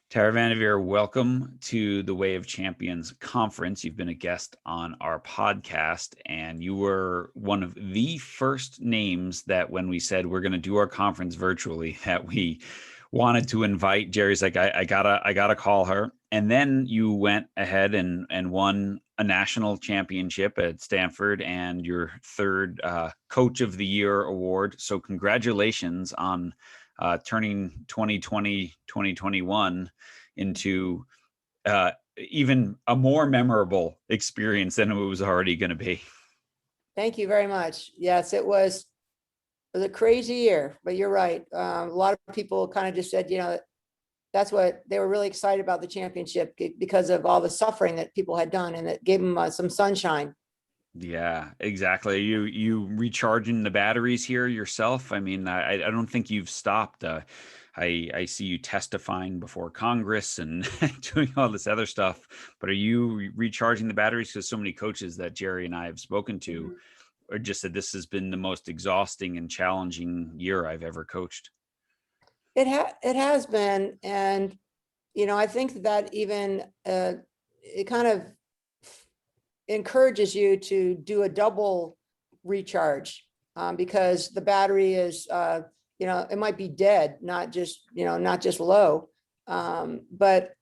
Tara VanDerveer, welcome to the Way of Champions Conference. You've been a guest on our podcast, and you were one of the first names that when we said we're going to do our conference virtually, that we wanted to invite. Jerry's like, I gotta call her. And then you went ahead and won a national championship at Stanford and your third Coach of the Year award. So congratulations on turning 2020, 2021 into even a more memorable experience than it was already going to be. Thank you very much. Yes, it was a crazy year, but you're right. A lot of people kind of just said, that's what they were really excited about the championship because of all the suffering that people had done, and it gave them some sunshine. Yeah, exactly. You recharging the batteries here yourself? I mean, I don't think you've stopped. I see you testifying before Congress and doing all this other stuff, but are you recharging the batteries? Because so many coaches that Jerry and I have spoken to or just said this has been the most exhausting and challenging year I've ever coached. It has been, and I think that even it kind of encourages you to do a double recharge because the battery is it might be dead, not just low, but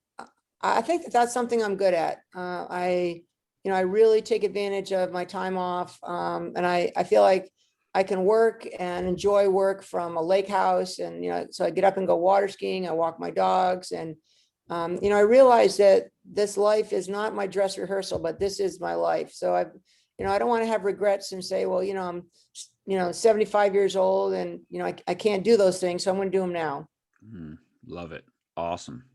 I think that's something I'm good at. I really take advantage of my time off, and I feel like I can work and enjoy work from a lake house, and so I get up and go water skiing, I walk my dogs, and I realize that this life is not my dress rehearsal, but this is my life. So I don't want to have regrets and say, well, I'm 75 years old and I can't do those things, so I'm going to do them now. Love it. Awesome.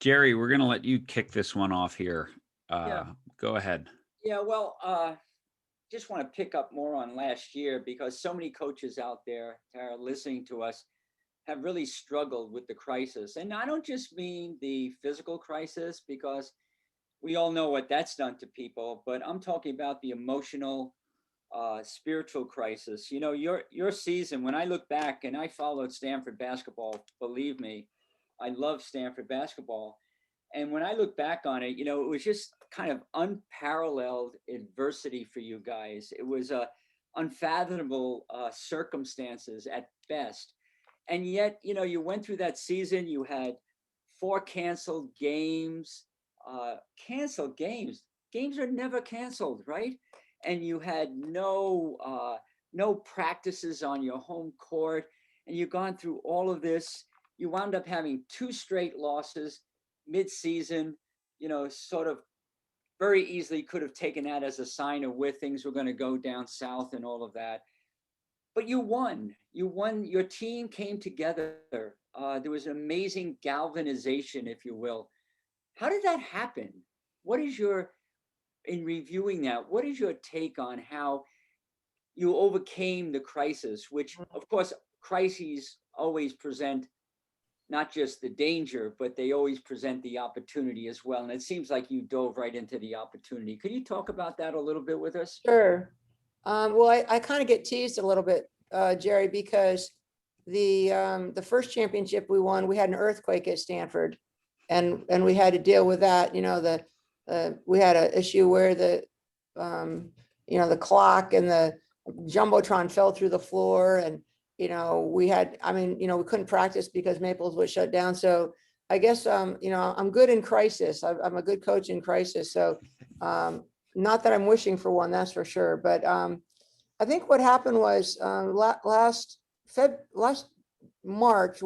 Jerry, we're going to let you kick this one off here. Go ahead. Yeah, well, just want to pick up more on last year because so many coaches out there that are listening to us have really struggled with the crisis. And I don't just mean the physical crisis, because we all know what that's done to people, but I'm talking about the emotional, spiritual crisis. Your season, when I look back, and I followed Stanford basketball, believe me, I love Stanford basketball. And when I look back on it, it was just kind of unparalleled adversity for you guys. It was unfathomable circumstances at best. And yet, you went through that season, you had 4 canceled games. Games are never canceled, right? And you had no practices on your home court, and you've gone through all of this. You wound up having 2 straight losses mid-season, sort of very easily could have taken that as a sign of where things were going to go down south and all of that. But you won. Your team came together. There was an amazing galvanization, if you will. How did that happen? In reviewing that, what is your take on how you overcame the crisis, which, of course, crises always present not just the danger, but they always present the opportunity as well. And it seems like you dove right into the opportunity. Could you talk about that a little bit with us? Sure. Well, I kind of get teased a little bit, Jerry, because the first championship we won, we had an earthquake at Stanford, and we had to deal with that. We had an issue where the clock and the jumbotron fell through the floor, and we couldn't practice because Maples was shut down. So I guess I'm good in crisis. I'm a good coach in crisis. So not that I'm wishing for one, that's for sure. But I think what happened was last March,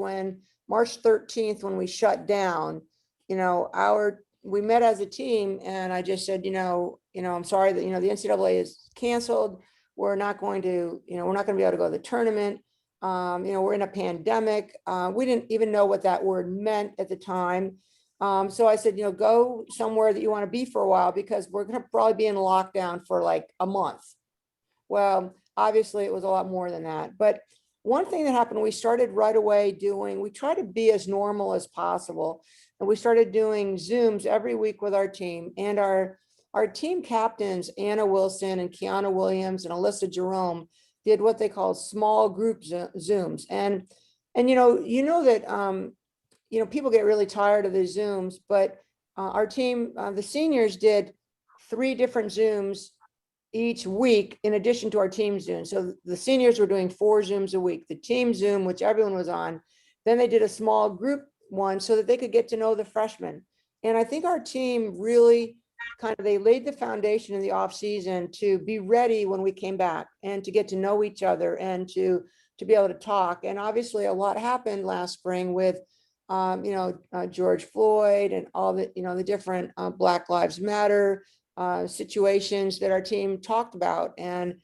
March 13th, when we shut down, we met as a team, and I just said, I'm sorry that, the NCAA is canceled. We're not going to be able to go to the tournament. We're in a pandemic. We didn't even know what that word meant at the time. So I said, go somewhere that you want to be for a while, because we're going to probably be in lockdown for like a month. Well, obviously it was a lot more than that. But one thing that happened, we started right away we tried to be as normal as possible. And we started doing Zooms every week with our team, and our team captains, Anna Wilson and Kiana Williams and Alyssa Jerome, did what they call small group Zooms. And that people get really tired of the Zooms, but our team, the seniors did 3 different Zooms each week in addition to our team Zoom. So the seniors were doing 4 Zooms a week, the team Zoom, which everyone was on. Then they did a small group one so that they could get to know the freshmen. And I think our team really they laid the foundation in the off season to be ready when we came back and to get to know each other and to be able to talk. And obviously a lot happened last spring with George Floyd and all the different Black Lives Matter situations that our team talked about, and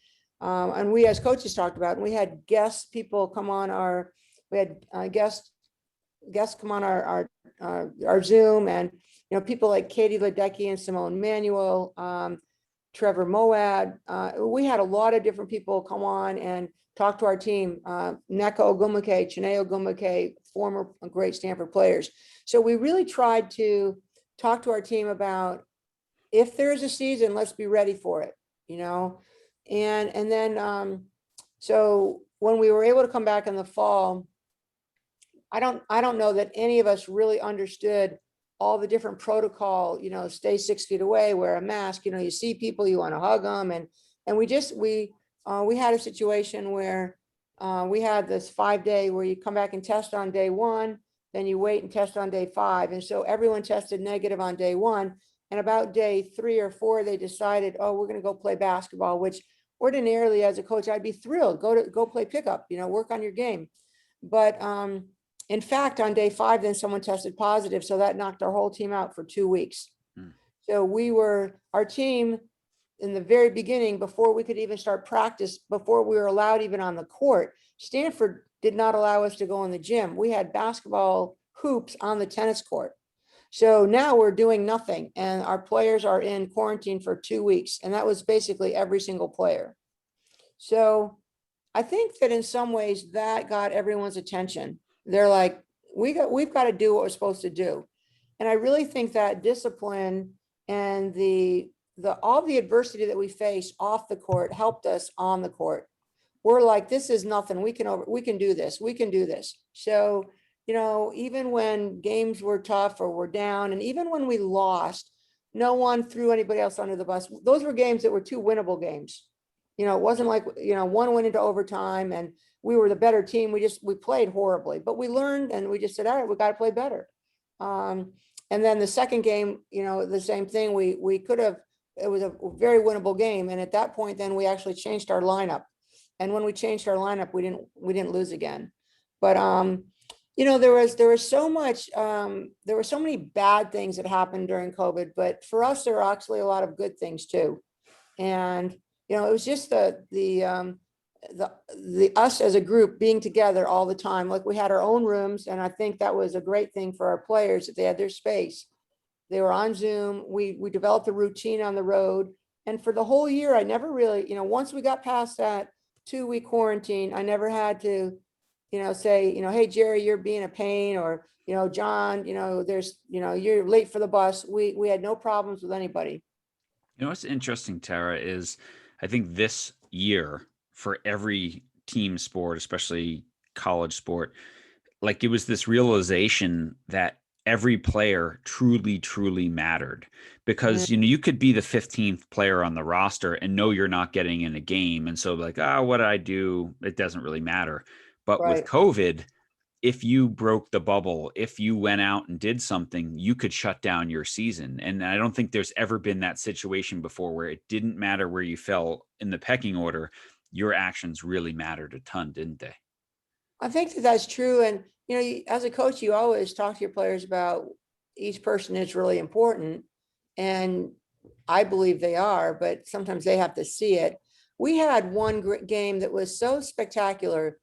we as coaches talked about. And we had people come on guests come on our Zoom, and people like Katie Ledecky and Simone Manuel, Trevor Moad. We had a lot of different people come on and talk to our team. Nneka Ogwumike, Chineye Ogwumike, former great Stanford players. So we really tried to talk to our team about, if there's a season, let's be ready for it, and then so when we were able to come back in the fall, I don't know that any of us really understood all the different protocol, stay 6 feet away, wear a mask, you see people, you want to hug them. And we had a situation where we had this 5-day where you come back and test on day 1, then you wait and test on day 5. And so everyone tested negative on day 1. And about day 3 or 4, they decided, oh, we're going to go play basketball, which ordinarily as a coach, I'd be thrilled, go play pickup, work on your game. But in fact, on day 5, then someone tested positive. So that knocked our whole team out for 2 weeks. So our team in the very beginning, before we could even start practice, before we were allowed even on the court, Stanford did not allow us to go in the gym. We had basketball hoops on the tennis court. So now we're doing nothing, and our players are in quarantine for 2 weeks. And that was basically every single player. So I think that in some ways that got everyone's attention. They're like, we've got to do what we're supposed to do. And I really think that discipline and all the adversity that we face off the court helped us on the court. We're like, this is nothing. We can do this. We can do this. So, even when games were tough or were down, and even when we lost, no one threw anybody else under the bus. Those were games that were 2 winnable games. It wasn't like, one went into overtime and we were the better team. We played horribly, but we learned, and we just said, all right, we got to play better. And then the second game, the same thing. It was a very winnable game. And at that point, then we actually changed our lineup. And when we changed our lineup, we didn't lose again. But there was so much, there were so many bad things that happened during COVID, but for us, there were actually a lot of good things too. And, it was just the us as a group being together all the time. Like, we had our own rooms, and I think that was a great thing for our players, that they had their space. They were on Zoom. We developed a routine on the road. And for the whole year, I never really, once we got past that 2-week quarantine, I never had to, say, hey, Jerry, you're being a pain, or, John, you're late for the bus. We had no problems with anybody. What's interesting, Tara, is I think this year for every team sport, especially college sport, like, it was this realization that every player truly, truly mattered, because, you could be the 15th player on the roster and know you're not getting in a game. And so like, what did I do? It doesn't really matter. But with COVID, if you broke the bubble, if you went out and did something, you could shut down your season. And I don't think there's ever been that situation before where it didn't matter where you fell in the pecking order. Your actions really mattered a ton, didn't they? I think that's true. And, as a coach, you always talk to your players about each person is really important. And I believe they are, but sometimes they have to see it. We had one game that was so spectacular.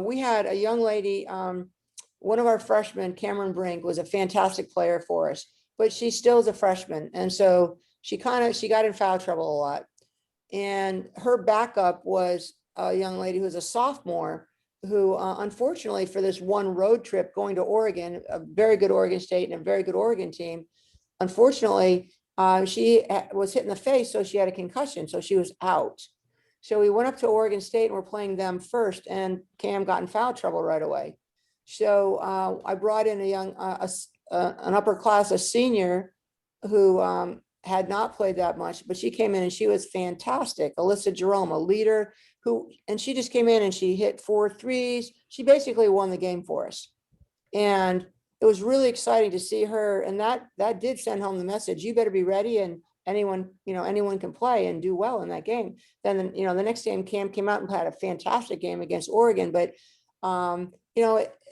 We had a young lady, one of our freshmen, Cameron Brink, was a fantastic player for us, but she still is a freshman. And so she got in foul trouble a lot. And her backup was a young lady who's a sophomore, who unfortunately, for this one road trip going to Oregon, a very good Oregon State and a very good Oregon team, unfortunately, she was hit in the face, so she had a concussion, so she was out. So we went up to Oregon State and we're playing them first, and Cam got in foul trouble right away. So I brought in a young, an upper class, a senior who had not played that much, but she came in and she was fantastic. Alyssa Jerome, a leader and she just came in and she hit 4 threes. She basically won the game for us. And it was really exciting to see her. And that did send home the message, you better be ready, and anyone can play and do well in that game. Then, the next game, Cam came out and had a fantastic game against Oregon. But,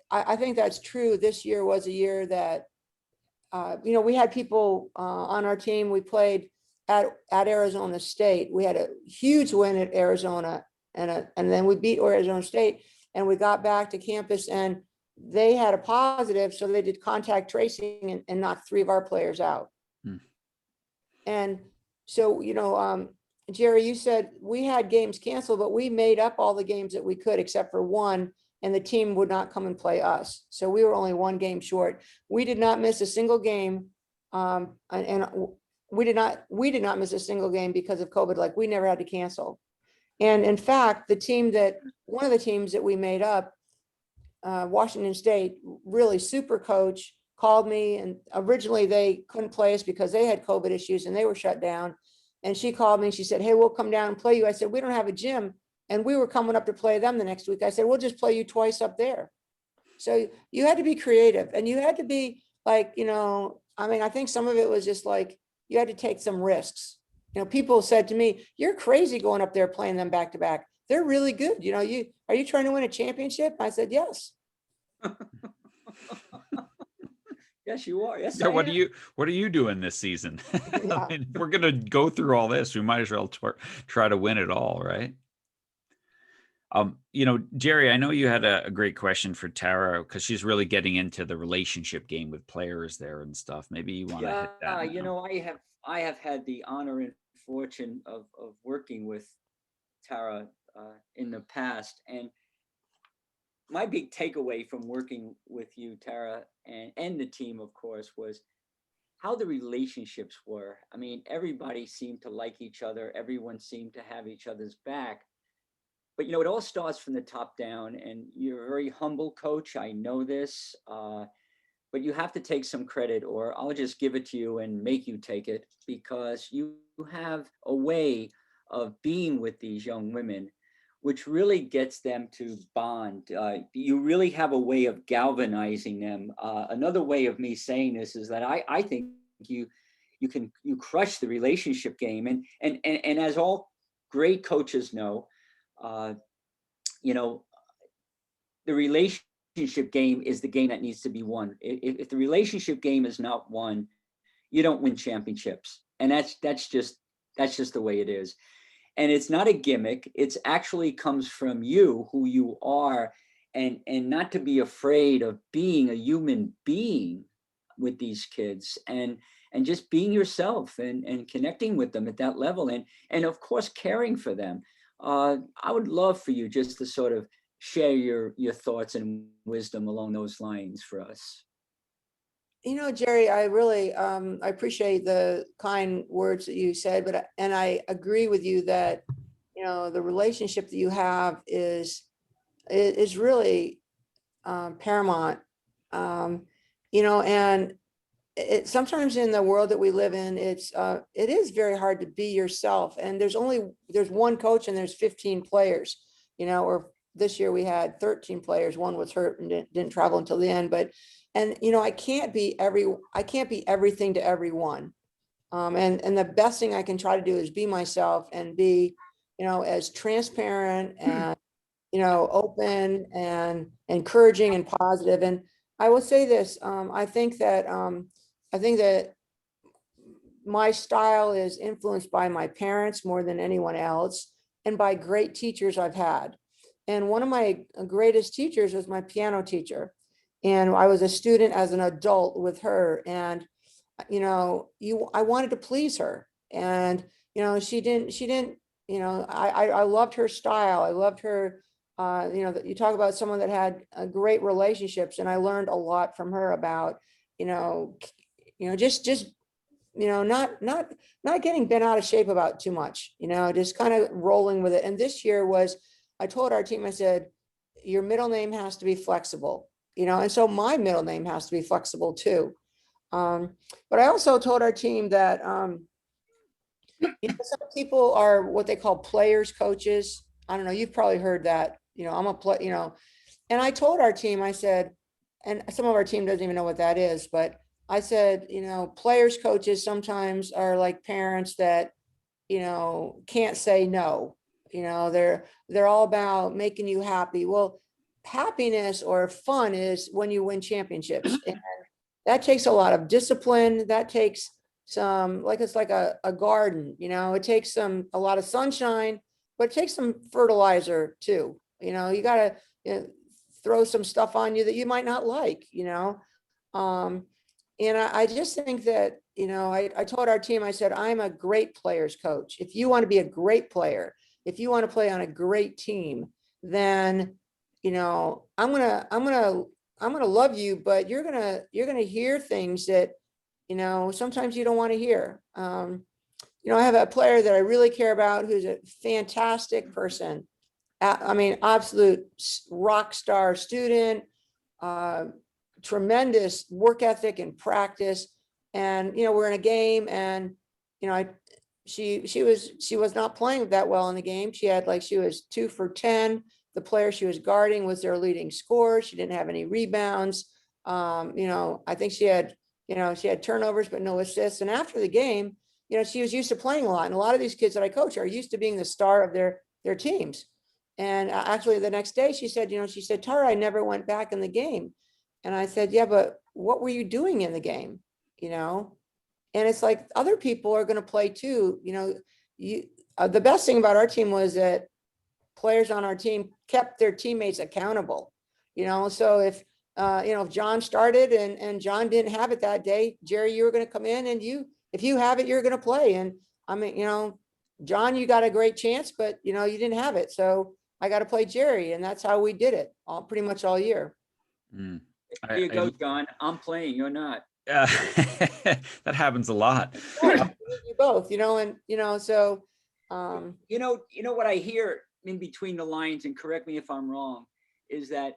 I think that's true. This year was a year that, we had people on our team. We played at Arizona State. We had a huge win at Arizona, and then we beat Arizona State, and we got back to campus and they had a positive. So they did contact tracing and knocked 3 of our players out. And so, Jerry, you said we had games canceled, but we made up all the games that we could except for one, and the team would not come and play us. So we were only 1 game short. We did not miss a single game. And we did not miss a single game because of COVID. Like, we never had to cancel. And in fact, one of the teams that we made up, Washington State, really super coach, called me, and originally they couldn't play us because they had COVID issues and they were shut down. And she called me and she said, hey, we'll come down and play you. I said, we don't have a gym. And we were coming up to play them the next week. I said, we'll just play you twice up there. So you had to be creative, and you had to be like, I think some of it was just like, you had to take some risks. People said to me, you're crazy going up there playing them back to back. They're really good. Are you trying to win a championship? I said, yes. Yes, you are. Yes. So what are you doing this season? Yeah. I mean, we're going to go through all this. We might as well try to win it all, right? Jerry, I know you had a great question for Tara, because she's really getting into the relationship game with players there and stuff. Maybe you want to hit that. Now. I have had the honor and fortune of working with Tara in the past, and my big takeaway from working with you, Tara, and the team, of course, was how the relationships were. I mean, everybody seemed to like each other. Everyone seemed to have each other's back. But, it all starts from the top down, and you're a very humble coach. I know this, but you have to take some credit, or I'll just give it to you and make you take it, because you have a way of being with these young women, which really gets them to bond. You really have a way of galvanizing them. Another way of me saying this is that I think you crush the relationship game, and as all great coaches know, the relationship game is the game that needs to be won. If the relationship game is not won, you don't win championships, and that's just the way it is. And it's not a gimmick. It's actually comes from you, who you are, and not to be afraid of being a human being with these kids, and just being yourself and connecting with them at that level, and of course caring for them. I would love for you just to sort of share your thoughts and wisdom along those lines for us. Jerry, I really I appreciate the kind words that you said, and I agree with you that the relationship that you have is really paramount. And sometimes in the world that we live in, it is very hard to be yourself. And there's one coach and there's 15 players. Or this year we had 13 players. One was hurt and didn't travel until the end. I can't be everything to everyone. And the best thing I can try to do is be myself and be, as transparent and, open and encouraging and positive. And I will say this, I think that my style is influenced by my parents more than anyone else, and by great teachers I've had. And one of my greatest teachers was my piano teacher. And I was a student as an adult with her, and, I wanted to please her. And, she didn't, I loved her style. I loved her, that you talk about someone that had great relationships. And I learned a lot from her about, just not getting bent out of shape about too much, just kind of rolling with it. And this year I told our team, I said, your middle name has to be flexible. and so my middle name has to be flexible too. But I also told our team that, some people are what they call players coaches. I don't know, you've probably heard that, I'm a play, and I told our team, I said, and some of our team doesn't even know what that is, but I said, players coaches sometimes are like parents that, can't say no. They're all about making you happy. Well, happiness or fun is when you win championships. And that takes a lot of discipline. That takes some, like, it's like a garden, it takes a lot of sunshine, but it takes some fertilizer too. You gotta throw some stuff on you that you might not like. And I just think that, I told our team, I said, I'm a great players coach. If you want to be a great player, if you want to play on a great team, then, I'm gonna love you, but you're gonna hear things that, sometimes you don't want to hear. I have a player that I really care about who's a fantastic person. I mean, absolute rock star student, tremendous work ethic and practice. And, we're in a game and, she was not playing that well in the game. She was 2 for 10. The player she was guarding was their leading scorer. She didn't have any rebounds. I think she had turnovers, but no assists. And after the game, she was used to playing a lot. And a lot of these kids that I coach are used to being the star of their teams. And actually the next day she said, Tara, I never went back in the game. And I said, yeah, but what were you doing in the game? And it's like other people are going to play too. The best thing about our team was that players on our team kept their teammates accountable. So if John started and John didn't have it that day, Jerry, you were going to come in and if you have it, you're going to play. And I mean, John, you got a great chance, but you didn't have it. So I got to play Jerry. And that's how we did it pretty much all year. Here you go, John. I'm playing, you're not. That happens a lot. You both, and so what I hear in between the lines, and correct me if I'm wrong, is that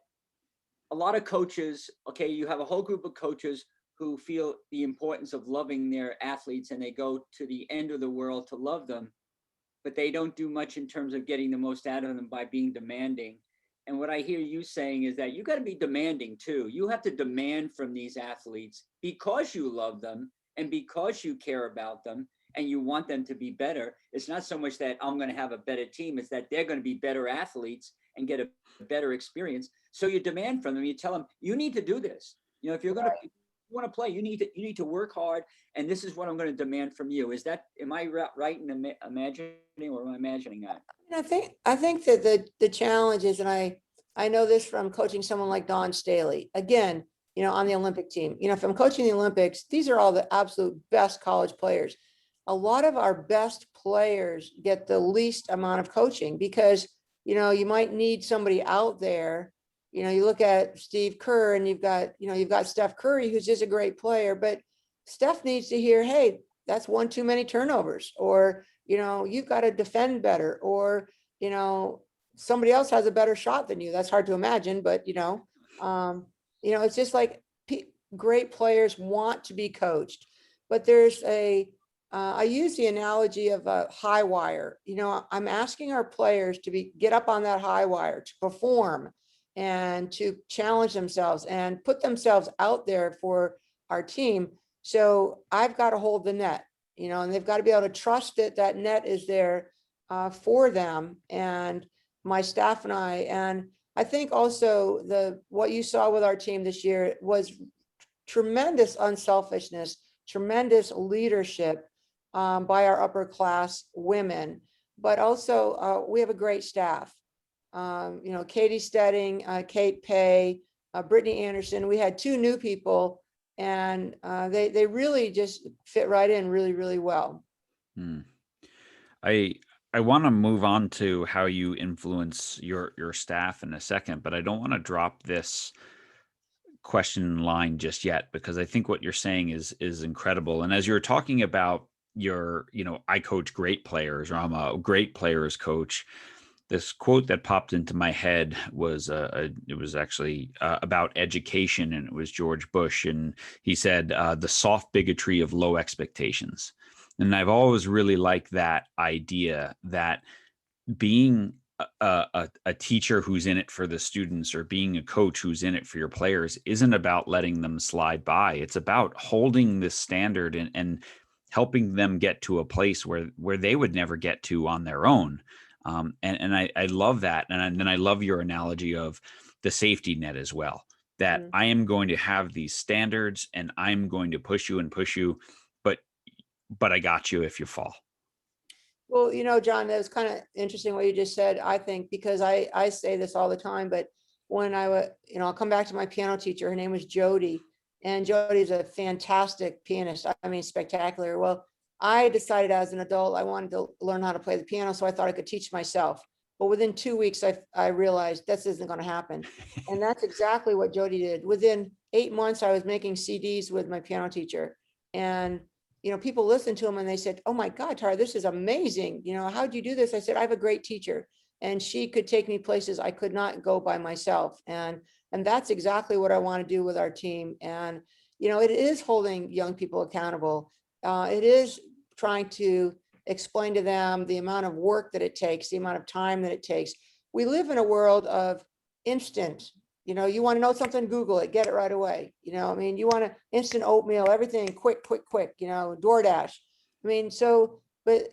a lot of coaches, okay, you have a whole group of coaches who feel the importance of loving their athletes and they go to the end of the world to love them, but they don't do much in terms of getting the most out of them by being demanding. And what I hear you saying is that you got to be demanding too. You have to demand from these athletes because you love them and because you care about them and you want them to be better. It's not so much that I'm going to have a better team. It's that they're going to be better athletes and get a better experience. So you demand from them. You tell them, you need to do this. If you're going to, want to play, you need to work hard. And this is what I'm going to demand from you. Am I right in imagining, or am I imagining that? I think that the challenge is, and I know this from coaching someone like Don Staley, again, on the Olympic team, if I'm coaching the Olympics, these are all the absolute best college players. A lot of our best players get the least amount of coaching because, you might need somebody out there. You look at Steve Kerr and you've got Steph Curry, who's just a great player, but Steph needs to hear, hey, that's one too many turnovers, or, you've got to defend better, or, somebody else has a better shot than you. That's hard to imagine, but, it's just like great players want to be coached, but there's I use the analogy of a high wire. I'm asking our players to get up on that high wire, to perform and to challenge themselves and put themselves out there for our team. So I've got to hold the net, and they've got to be able to trust that that net is there for them and my staff and I. And I think also what you saw with our team this year was tremendous unselfishness, tremendous leadership by our upper class women, but also we have a great staff. Katie Stedding, Kate Pay, Brittany Anderson. We had 2 new people, and they really just fit right in really, really well. I want to move on to how you influence your staff in a second, but I don't want to drop this question line just yet, because I think what you're saying is incredible. And as you're talking about I coach great players, or I'm a great players coach, this quote that popped into my head was it was actually about education, and it was George Bush, and he said the soft bigotry of low expectations. And I've always really liked that idea that being a teacher who's in it for the students, or being a coach who's in it for your players, isn't about letting them slide by. It's about holding this standard and helping them get to a place where they would never get to on their own. And I love that. And then I love your analogy of the safety net as well, that I am going to have these standards and I'm going to push you and push you, but I got you if you fall. Well, John, that was kind of interesting what you just said, I think, because I say this all the time, but when I'll come back to my piano teacher. Her name was Jody, and Jody's a fantastic pianist. I mean, spectacular. Well, I decided as an adult, I wanted to learn how to play the piano, so I thought I could teach myself. But within 2 weeks, I realized this isn't going to happen. And that's exactly what Jody did. Within 8 months, I was making CDs with my piano teacher. And people listened to them and they said, "Oh my God, Tara, this is amazing. How'd you do this?" I said, "I have a great teacher, and she could take me places I could not go by myself." And that's exactly what I want to do with our team. And, it is holding young people accountable. It is trying to explain to them the amount of work that it takes, the amount of time that it takes. We live in a world of instant. You want to know something, Google it, get it right away. You want to instant oatmeal, everything quick, DoorDash. But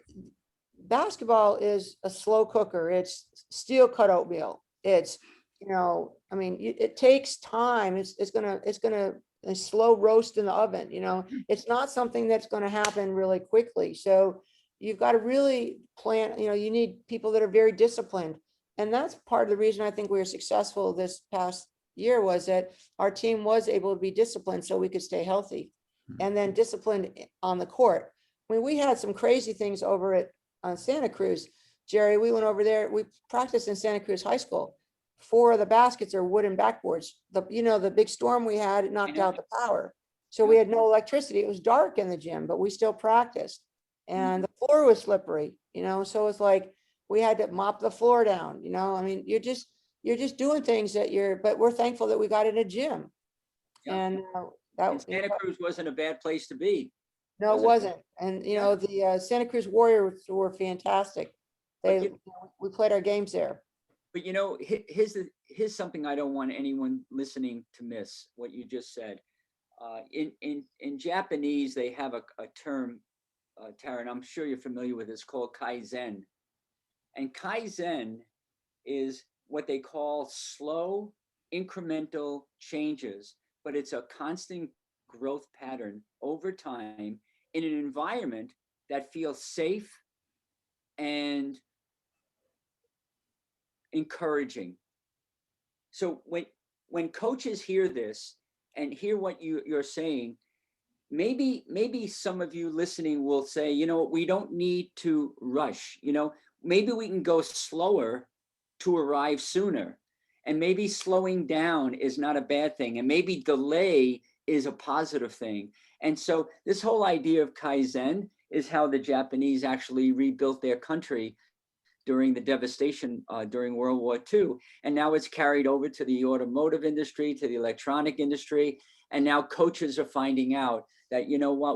basketball is a slow cooker. It's steel cut oatmeal. It's, it takes time. It's gonna a slow roast in the oven. It's not something that's going to happen really quickly. So you've got to really plan. You need people that are very disciplined. And that's part of the reason I think we were successful this past year, was that our team was able to be disciplined so we could stay healthy, and then disciplined on the court. I mean, we had some crazy things over at Santa Cruz. Jerry, we went over there. We practiced in Santa Cruz High School. 4 of the baskets are wooden backboards. The big storm we had, it knocked out the power. So we had no electricity. It was dark in the gym, but we still practiced. And the floor was slippery, so it's like we had to mop the floor down. You're just doing things but we're thankful that we got in a gym. And Santa Cruz wasn't a bad place to be. No, it wasn't. And the Santa Cruz Warriors were fantastic. We played our games there. But here's something I don't want anyone listening to miss what you just said. In Japanese, they have a term, Tara, and I'm sure you're familiar with this, called Kaizen. And Kaizen is what they call slow, incremental changes, but it's a constant growth pattern over time in an environment that feels safe and encouraging. So when coaches hear this and hear what you're saying, maybe some of you listening will say, we don't need to rush. Maybe we can go slower to arrive sooner. And maybe slowing down is not a bad thing. And maybe delay is a positive thing. And so this whole idea of Kaizen is how the Japanese actually rebuilt their country during the devastation during World War II. And now it's carried over to the automotive industry, to the electronic industry. And now coaches are finding out that,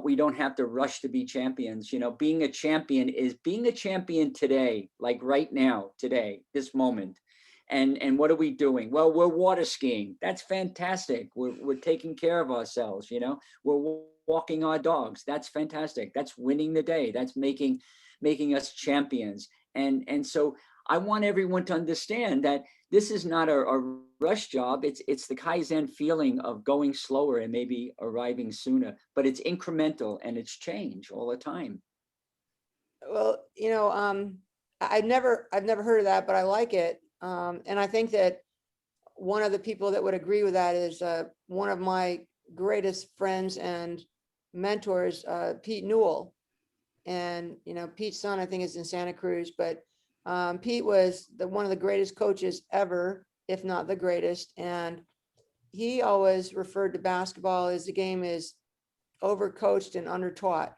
we don't have to rush to be champions. Being a champion is being a champion today, like right now, today, this moment. And what are we doing? Well, we're water skiing. That's fantastic. We're taking care of ourselves. We're walking our dogs. That's fantastic. That's winning the day. That's making us champions. And so I want everyone to understand that this is not a rush job. It's the Kaizen feeling of going slower and maybe arriving sooner, but it's incremental and it's change all the time. Well, I've never heard of that, but I like it. And I think that one of the people that would agree with that is one of my greatest friends and mentors, Pete Newell. And, Pete's son, I think, is in Santa Cruz, but Pete was one of the greatest coaches ever, if not the greatest. And he always referred to basketball as the game is overcoached and undertaught.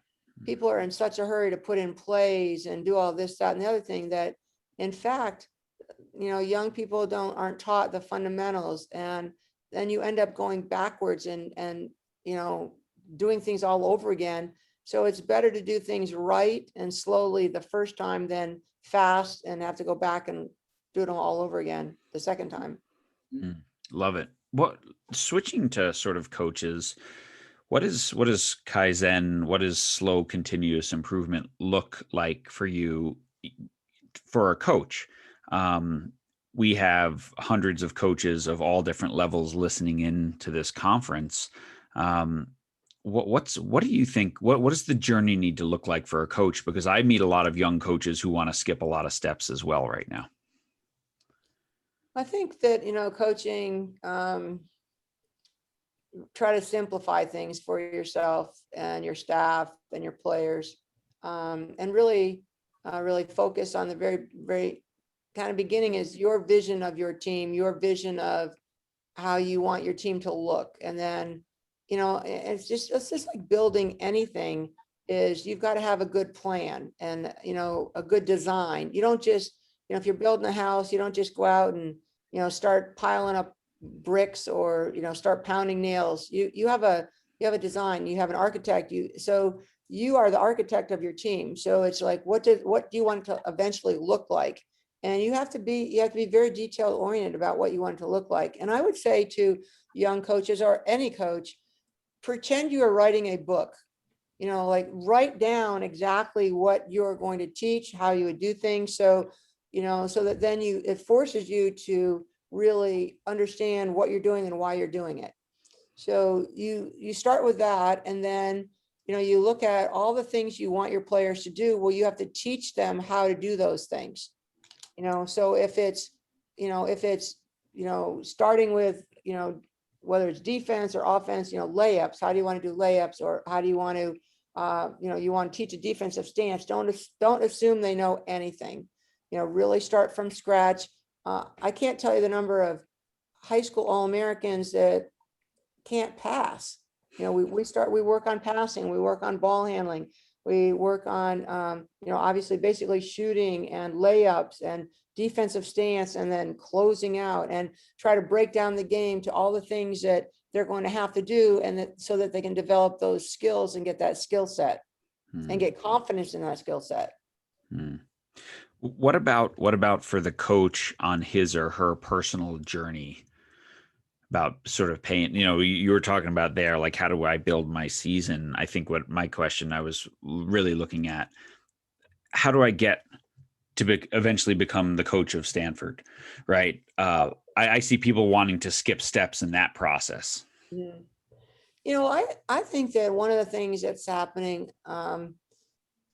People are in such a hurry to put in plays and do all this, that, and the other thing that, in fact, young people aren't taught the fundamentals, and then you end up going backwards and doing things all over again. So it's better to do things right and slowly the first time than fast and have to go back and do it all over again the second time. Love it. What, switching to sort of coaches, what is Kaizen, what does slow continuous improvement look like for you for a coach? We have hundreds of coaches of all different levels listening in to this conference. What do you think? What does the journey need to look like for a coach? Because I meet a lot of young coaches who want to skip a lot of steps as well right now. I think that, coaching, try to simplify things for yourself and your staff and your players, and really focus on the very, very kind of beginning is your vision of your team, your vision of how you want your team to look. And then, it's just like building anything is you've got to have a good plan and, a good design. You don't just, if you're building a house, you don't just go out and, start piling up bricks or, start pounding nails. You have a design, you have an architect, so you are the architect of your team. So it's like, what do you want to eventually look like? And you have to be very detail oriented about what you want it to look like. And I would say to young coaches or any coach, pretend you are writing a book, like write down exactly what you're going to teach, how you would do things. So, so that then it forces you to really understand what you're doing and why you're doing it. So you start with that, and then, you look at all the things you want your players to do. Well, you have to teach them how to do those things. So if it's starting with, whether it's defense or offense, layups, how do you want to do layups, or how do you want to, you want to teach a defensive stance. Don't assume they know anything, really start from scratch. I can't tell you the number of high school All-Americans that can't pass. We work on passing, we work on ball handling, we work on, obviously basically shooting and layups and defensive stance, and then closing out, and try to break down the game to all the things that they're going to have to do, and so that they can develop those skills and get that skill set and get confidence in that skill set. What about for the coach on his or her personal journey? About sort of paying, you were talking about there, like, how do I build my season? I think what my question I was really looking at, how do I get to eventually become the coach of Stanford, right? I see people wanting to skip steps in that process. I think that one of the things that's happening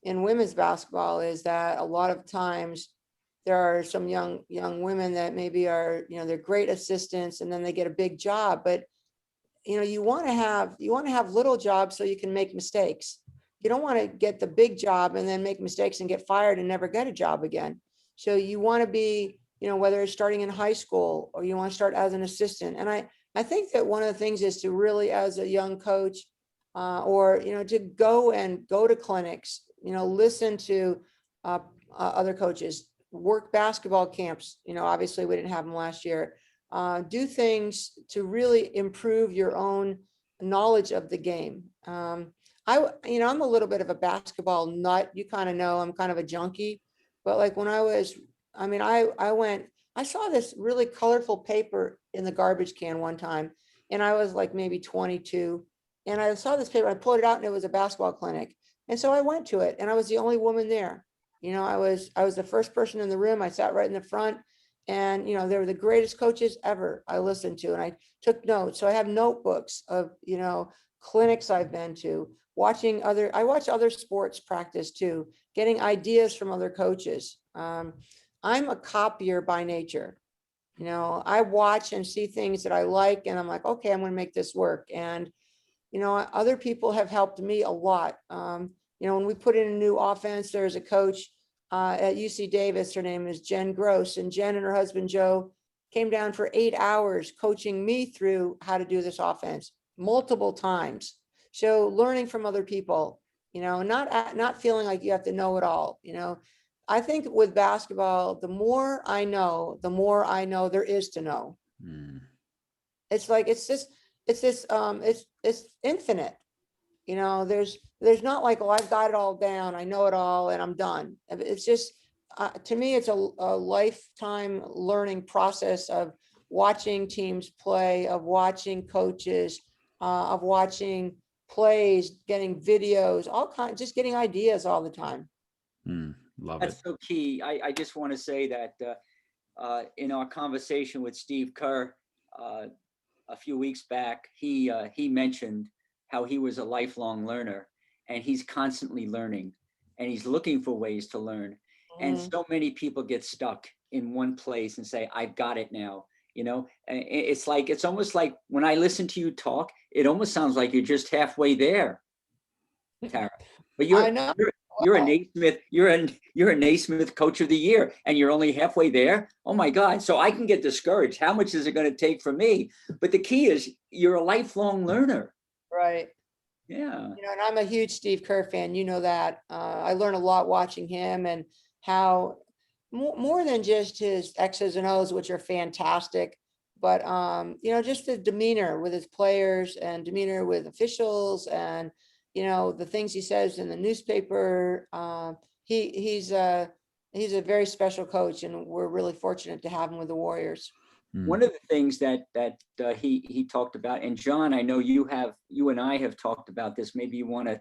in women's basketball is that a lot of times there are some young women that maybe are, they're great assistants, and then they get a big job. But, you want to have little jobs so you can make mistakes. You don't want to get the big job and then make mistakes and get fired and never get a job again. So you want to be, whether it's starting in high school or you want to start as an assistant. And I think that one of the things is to really, as a young coach, or, to go to clinics, listen to other coaches, work basketball camps. Obviously we didn't have them last year. Do things to really improve your own knowledge of the game. I'm a little bit of a basketball nut. You kind of know I'm kind of a junkie, but like when I saw this really colorful paper in the garbage can one time, and I was like maybe 22, and I saw this paper, I pulled it out, and it was a basketball clinic. And so I went to it, and I was the only woman there. I was the first person in the room. I sat right in the front, and, they were the greatest coaches ever I listened to, and I took notes. So I have notebooks of, clinics I've been to, I watch other sports practice too, getting ideas from other coaches. I'm a copier by nature. I watch and see things that I like, and I'm like, okay, I'm going to make this work. And, other people have helped me a lot. When we put in a new offense, there's a coach at UC Davis. Her name is Jen Gross, and Jen and her husband, Joe, came down for 8 hours coaching me through how to do this offense multiple times. So learning from other people, not feeling like you have to know it all. I think with basketball, the more I know, the more I know there is to know. It's like, it's infinite. You know, there's not like, oh, I've got it all down, I know it all and I'm done. It's just, to me, it's a lifetime learning process of watching teams play, of watching coaches, of watching plays, getting videos, all kinds, just getting ideas all the time. Love That's it. so key. I just want to say that in our conversation with Steve Kerr a few weeks back, he mentioned how he was a lifelong learner, and he's constantly learning, and he's looking for ways to learn. And so many people get stuck in one place and say, I've got it now. You know, and it's almost like when I listen to you talk, it almost sounds like you're just halfway there, Tara. But I know. you're a Naismith, you're a Naismith Coach of the Year, and you're only halfway there. Oh my God! So I can get discouraged. How much is it going to take for me? But the key is you're a lifelong learner. Right. Yeah. You know, and I'm a huge Steve Kerr fan. You know that. I learn a lot watching him, and how more than just his X's and O's, which are fantastic, but you know, just the demeanor with his players and demeanor with officials, and you know, the things he says in the newspaper. He's a very special coach, and we're really fortunate to have him with the Warriors. One of the things that he talked about, and John, I know you and I have talked about this. Maybe you want to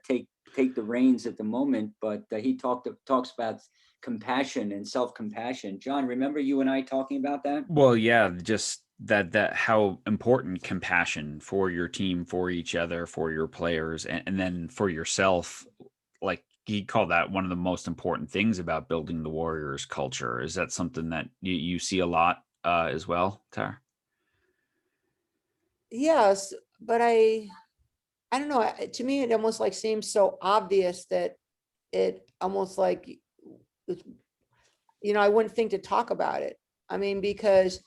take the reins at the moment, but he talks about compassion and self-compassion. John, remember you and I talking about that? Well, yeah, just that how important compassion for your team, for each other, for your players, and then for yourself. Like, he called that one of the most important things about building the Warriors culture. Is that something that you see a lot as well, Tara? Yes, but I don't know. To me, it almost like seems so obvious that it almost like, you know, I wouldn't think to talk about it. I mean, because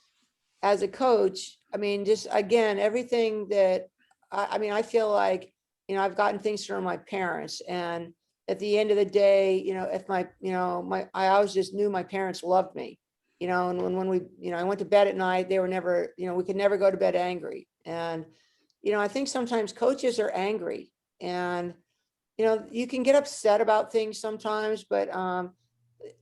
as a coach, I mean, just again, everything that I mean, I feel like, you know, I've gotten things from my parents, and at the end of the day, you know, if I always just knew my parents loved me, you know, and when we, you know, I went to bed at night, they were never, you know, we could never go to bed angry. And, you know, I think sometimes coaches are angry, and, you know, you can get upset about things sometimes, but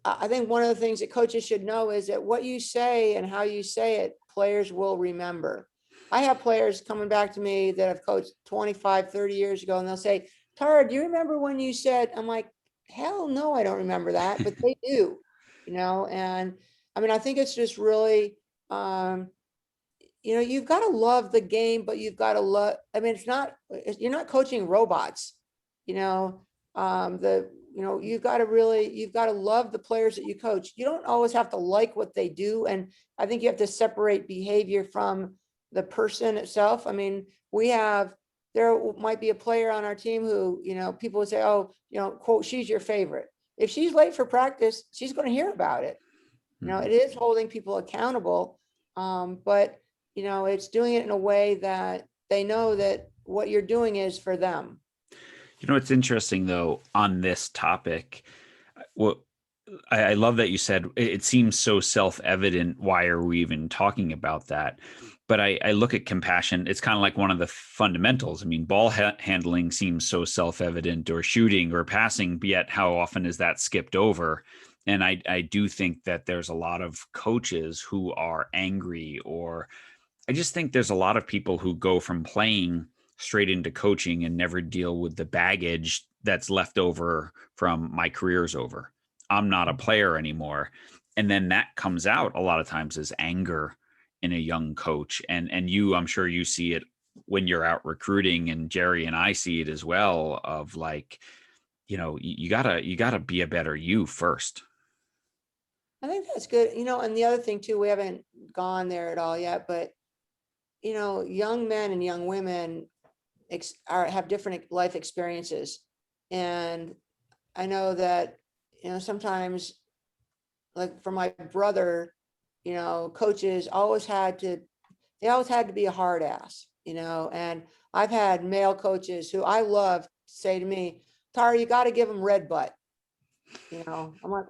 I think one of the things that coaches should know is that what you say and how you say it, players will remember. I have players coming back to me that have coached 25, 30 years ago, and they'll say, Tara, do you remember when you said, I'm like, hell no, I don't remember that, but they do, you know? And I mean, I think it's just really, you know, you've got to love the game, but you've got to love, I mean, you're not coaching robots, you know, you know, you've got to love the players that you coach. You don't always have to like what they do. And I think you have to separate behavior from the person itself. I mean, there might be a player on our team who, you know, people would say, oh, you know, quote, she's your favorite. If she's late for practice, she's going to hear about it. You know, it is holding people accountable. But, you know, it's doing it in a way that they know that what you're doing is for them. You know, it's interesting though on this topic. Well, I love that you said it seems so self-evident. Why are we even talking about that? But I look at compassion. It's kind of like one of the fundamentals. I mean, ball handling seems so self-evident, or shooting or passing, but yet how often is that skipped over? And I do think that there's a lot of coaches who are angry, or I just think there's a lot of people who go from playing straight into coaching and never deal with the baggage that's left over from my career's over. I'm not a player anymore. And then that comes out a lot of times as anger in a young coach. And you, I'm sure you see it when you're out recruiting, and Jerry and I see it as well, of like, you know, you gotta be a better you first. I think that's good. You know, and the other thing too, we haven't gone there at all yet, but you know, young men and young women have different life experiences. And I know that, you know, sometimes, like for my brother, you know, coaches always had to be a hard ass, you know, and I've had male coaches who I love say to me, Tara, you got to give them red butt. You know, I'm like,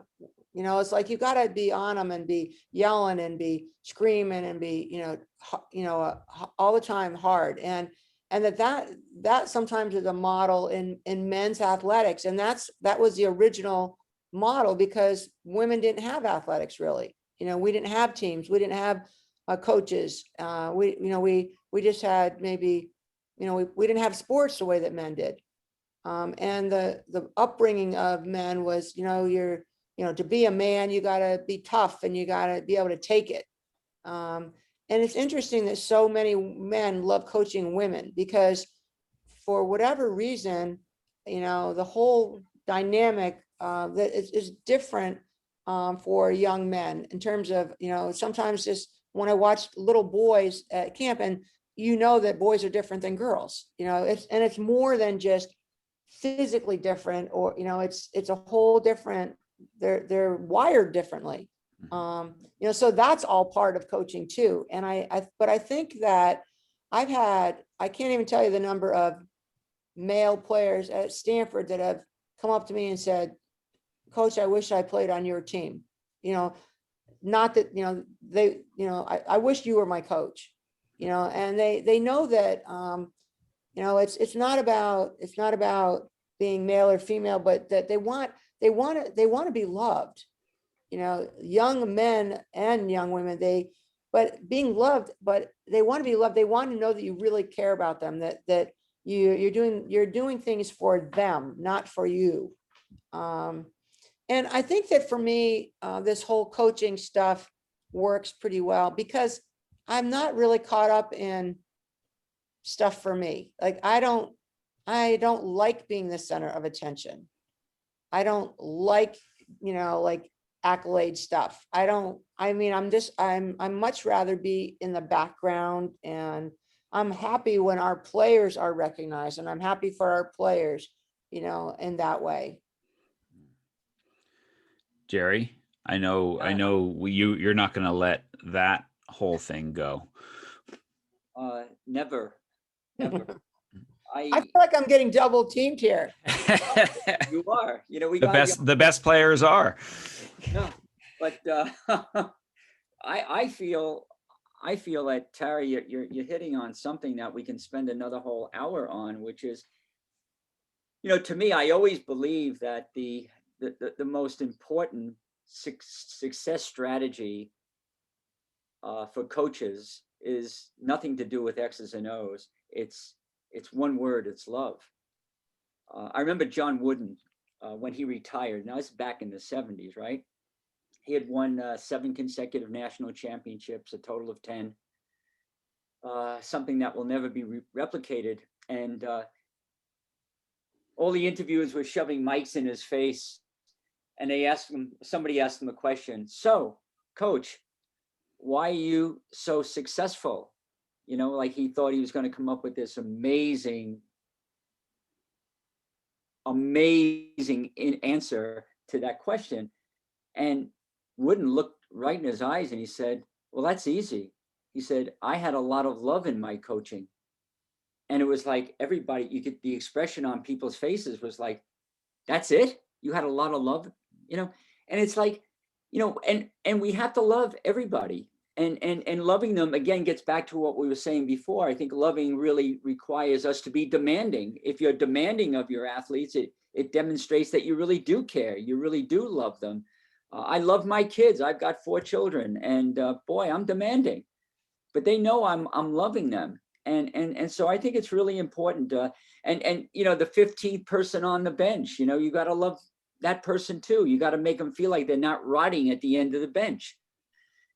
You know, it's like you got to be on them and be yelling and be screaming and be, all the time hard. And that sometimes is a model in men's athletics. And that was the original model, because women didn't have athletics really. You know, we didn't have teams, we didn't have coaches. We just had maybe, we didn't have sports the way that men did. And the upbringing of men was, to be a man, you got to be tough and you got to be able to take it. And it's interesting that so many men love coaching women, because for whatever reason, the whole dynamic that is different for young men in terms of, sometimes just when I watch little boys at camp, and that boys are different than girls, it's more than just physically different, or it's a whole different, they're wired differently. So that's all part of coaching too. And but I think that I can't even tell you the number of male players at Stanford that have come up to me and said, Coach, I wish I played on your team. Not that, I wish you were my coach, and they know that, it's not about being male or female, but that they want to be loved. Young men and young women, but being loved, but they want to be loved. They want to know that you really care about them, that you're doing things for them, not for you. And I think that for me, this whole coaching stuff works pretty well, because I'm not really caught up in stuff for me. Like, I don't like being the center of attention. I don't like, like accolade stuff. I'm much rather be in the background, and I'm happy when our players are recognized, and I'm happy for our players, in that way. Jerry, I know you're not going to let that whole thing go. Never. I feel like I'm getting double teamed here. You are. The best players are. No, but I feel that, Tara, you're hitting on something that we can spend another whole hour on, which is, to me, I always believe that the most important success strategy for coaches is nothing to do with X's and O's. It's one word. It's love. I remember John Wooden when he retired. Now, it's back in the 70s, right? He had won 7 consecutive national championships, a total of 10. Something that will never be replicated. And all the interviewers were shoving mics in his face, and somebody asked him a question. So, Coach, why are you so successful? Like he thought he was going to come up with this amazing answer to that question. And Wooden looked right in his eyes and he said, well, that's easy. He said, I had a lot of love in my coaching. And it was like everybody, you get the expression on people's faces was like, that's it? You had a lot of love, and it's like, and we have to love everybody. And loving them, again, gets back to what we were saying before. I think loving really requires us to be demanding. If you're demanding of your athletes, it demonstrates that you really do care. You really do love them. I love my kids. I've got 4 children, and boy, I'm demanding, but they know I'm loving them. And so I think it's really important. And the 15th person on the bench, you got to love that person too. You got to make them feel like they're not rotting at the end of the bench.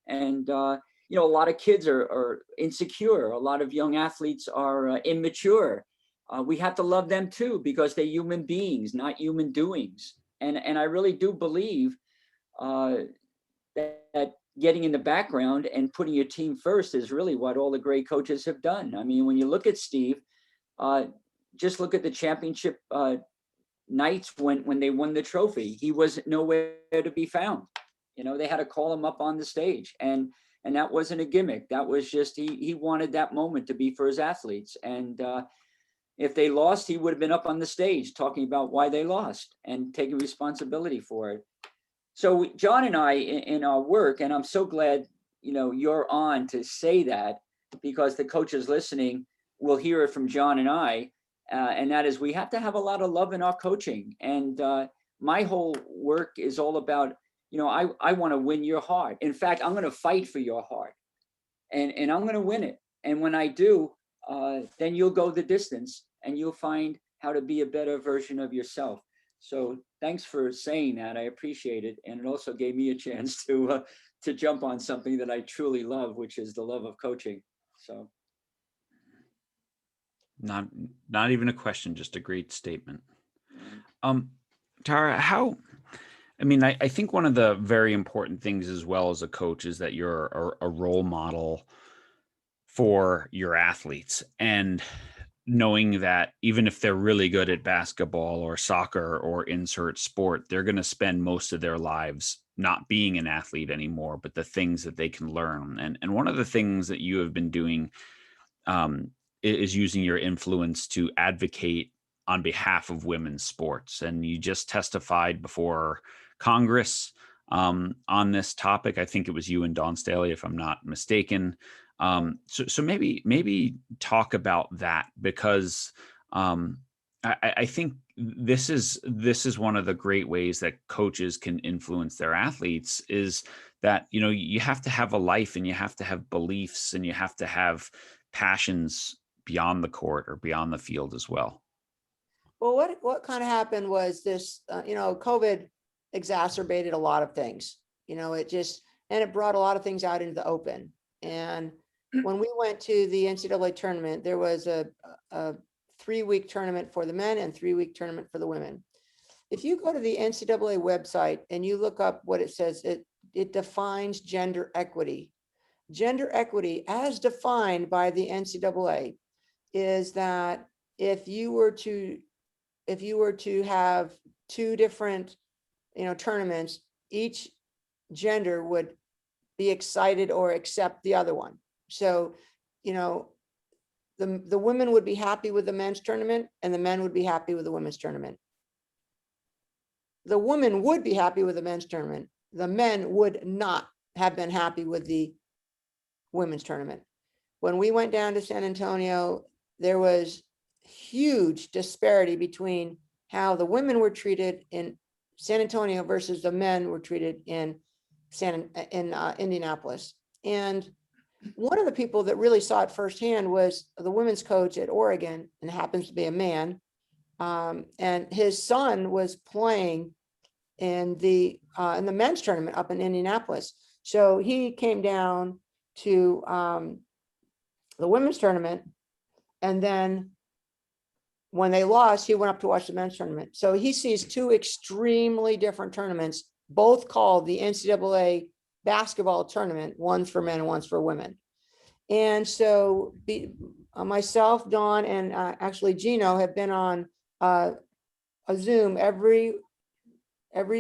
And, a lot of kids are insecure. A lot of young athletes are immature. We have to love them too, because they're human beings, not human doings. And I really do believe that getting in the background and putting your team first is really what all the great coaches have done. I mean, when you look at Steve, just look at the championship nights when they won the trophy. He was nowhere to be found. They had to call him up on the stage, and that wasn't a gimmick. That was just, he wanted that moment to be for his athletes. And if they lost, he would have been up on the stage talking about why they lost and taking responsibility for it. So John and I, in our work, and I'm so glad, you're on to say that, because the coaches listening will hear it from John and I, and that is, we have to have a lot of love in our coaching. And my whole work is all about, I want to win your heart. In fact, I'm going to fight for your heart, and I'm going to win it. And when I do, then you'll go the distance, and you'll find how to be a better version of yourself. So thanks for saying that. I appreciate it. And it also gave me a chance to jump on something that I truly love, which is the love of coaching. So not even a question, just a great statement. Tara, I think one of the very important things as well as a coach is that you're a role model for your athletes, and knowing that even if they're really good at basketball or soccer or insert sport, they're going to spend most of their lives not being an athlete anymore, but the things that they can learn. And one of the things that you have been doing is using your influence to advocate on behalf of women's sports. And you just testified before Congress on this topic. I think it was you and Dawn Staley, if I'm not mistaken. So maybe talk about that, because I think this is one of the great ways that coaches can influence their athletes, is that, you have to have a life, and you have to have beliefs, and you have to have passions beyond the court or beyond the field as well. Well, what kind of happened was this, COVID exacerbated a lot of things, it brought a lot of things out into the open. And when we went to the NCAA tournament, there was a 3-week tournament for the men and 3-week tournament for the women. If you go to the NCAA website and you look up what it says, it defines gender equity. Gender equity, as defined by the NCAA, is that if you were to have 2 different, tournaments, each gender would be excited or accept the other one. So, the women would be happy with the men's tournament, and the men would be happy with the women's tournament. The women would be happy with the men's tournament. The men would not have been happy with the women's tournament. When we went down to San Antonio, there was huge disparity between how the women were treated in San Antonio versus the men were treated in Indianapolis. And one of the people that really saw it firsthand was the women's coach at Oregon, and happens to be a man. And his son was playing in the men's tournament up in Indianapolis. So he came down to the women's tournament, and then when they lost, he went up to watch the men's tournament. So he sees 2 extremely different tournaments, both called the NCAA basketball tournament, one's for men and one's for women. And so myself, Dawn, and actually Gino have been on a Zoom every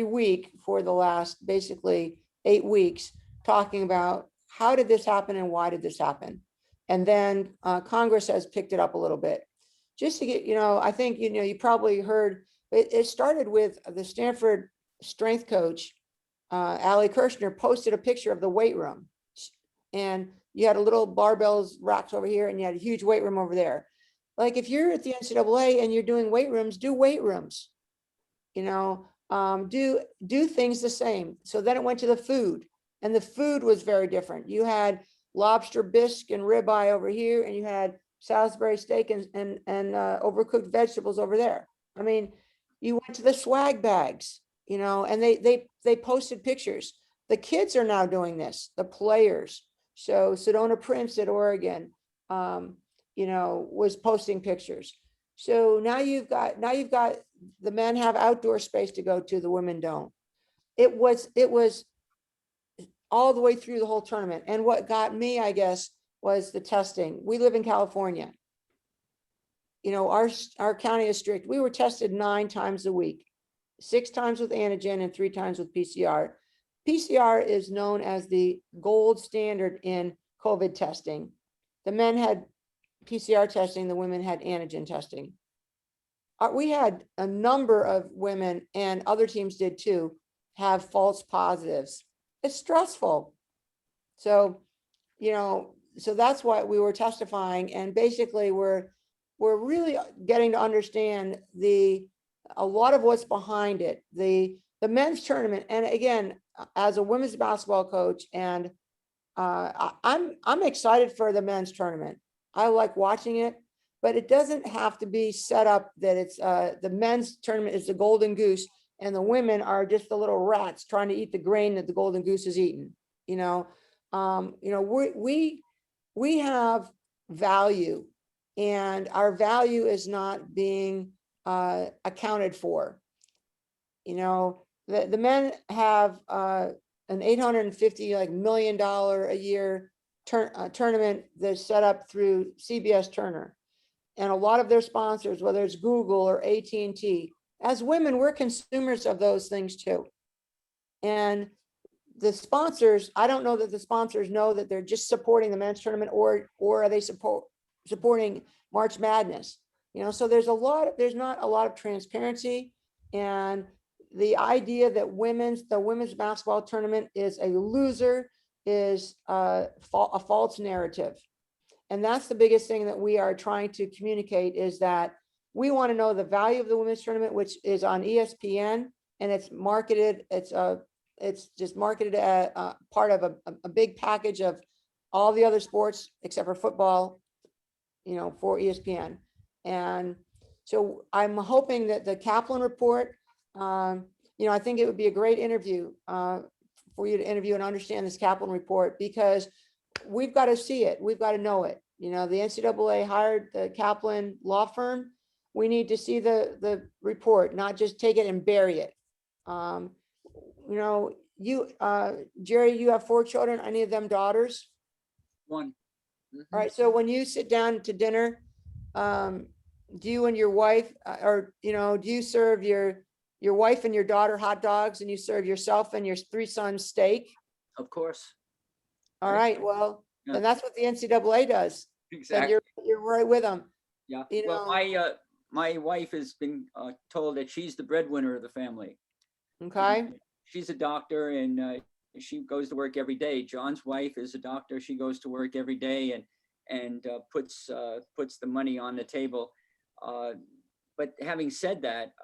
week for the last basically 8 weeks, talking about how did this happen and why did this happen. And then Congress has picked it up a little bit. Just to get, I think, you probably heard, it started with the Stanford strength coach, Allie Kirshner, posted a picture of the weight room. And you had a little barbells racks over here, and you had a huge weight room over there. Like, if you're at the NCAA and you're doing weight rooms, do weight rooms, do things the same. So then it went to the food, and the food was very different. You had lobster bisque and ribeye over here, and you had Salisbury steak and overcooked vegetables over there. I mean, you went to the swag bags, and they posted pictures. The kids are now doing this, the players. So Sedona Prince at Oregon, was posting pictures. So now you've got the men have outdoor space to go to, the women don't. It was all the way through the whole tournament. And what got me, I guess, was the testing. We live in California. Our county is strict. We were tested 9 times a week, 6 times with antigen and 3 times with PCR. PCR is known as the gold standard in COVID testing. The men had PCR testing, the women had antigen testing. We had a number of women, and other teams did too, have false positives. It's stressful. So, so that's why we were testifying, and basically we're really getting to understand a lot of what's behind it. The men's tournament, and again, as a women's basketball coach, and I'm excited for the men's tournament. I like watching it, but it doesn't have to be set up that it's the men's tournament is the golden goose and the women are just the little rats trying to eat the grain that the golden goose is eating. We have value, and our value is not being accounted for. The men have an $850 million a year tournament that's set up through CBS Turner, and a lot of their sponsors, whether it's Google or AT&T. As women, we're consumers of those things too. And the sponsors, I don't know that the sponsors know that they're just supporting the men's tournament, or are they supporting March Madness? So there's not a lot of transparency, and the idea that the women's basketball tournament is a loser is a false narrative. And that's the biggest thing that we are trying to communicate, is that we want to know the value of the women's tournament, which is on ESPN, and it's marketed. It's just marketed as part of a big package of all the other sports except for football, for ESPN. And so I'm hoping that the Kaplan report, I think it would be a great interview for you to interview and understand this Kaplan report, because we've got to see it. We've got to know it. The NCAA hired the Kaplan law firm. We need to see the report, not just take it and bury it. Jerry, you have 4 children. Any of them daughters? 1. Mm-hmm. All right. So when you sit down to dinner, do you and your wife, do you serve your wife and your daughter hot dogs, and you serve yourself and your 3 sons steak? Of course. All right. Well, yeah. And that's what the NCAA does. Exactly. And you're right with them. Yeah. My wife has been told that she's the breadwinner of the family. Okay. She's a doctor, and she goes to work every day. John's wife is a doctor. She goes to work every day and puts the money on the table. But having said that,